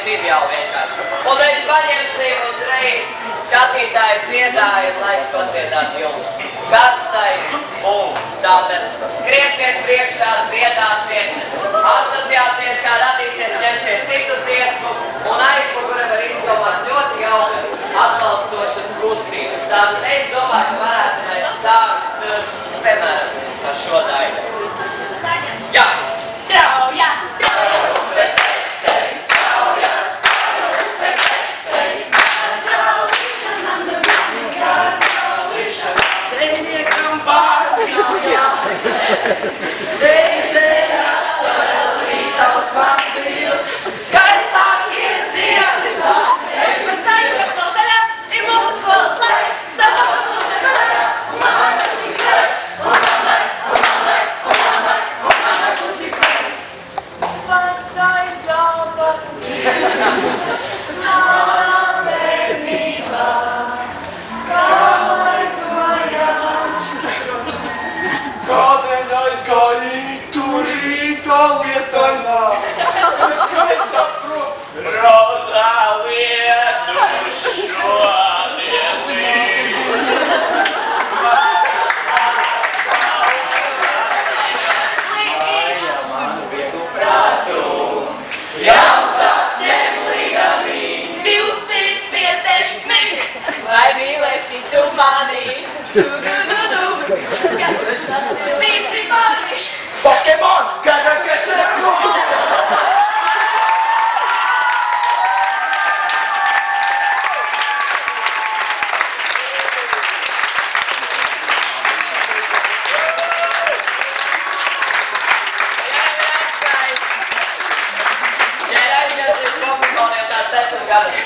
ideāli vienkārši. Un mēs paņemsim uzreiz skatītāju dziedājumu, lai es padziedātu jums. Karstais punkts. Tātad skriesiet priekšā, dziedāsiet, asociāsiet, kā radīsiet, ņemsiet citu dziesmu un aizmugure var izdomāt ļoti jaunas atbalstošas kustības. Tātad es domāju, ka varētu mēs sākt, piemēram, ar šo daļu. Jā! Strauja! Pokemon! Kagakacako! Ja aizieties Pokemoniem tā 10 gadu.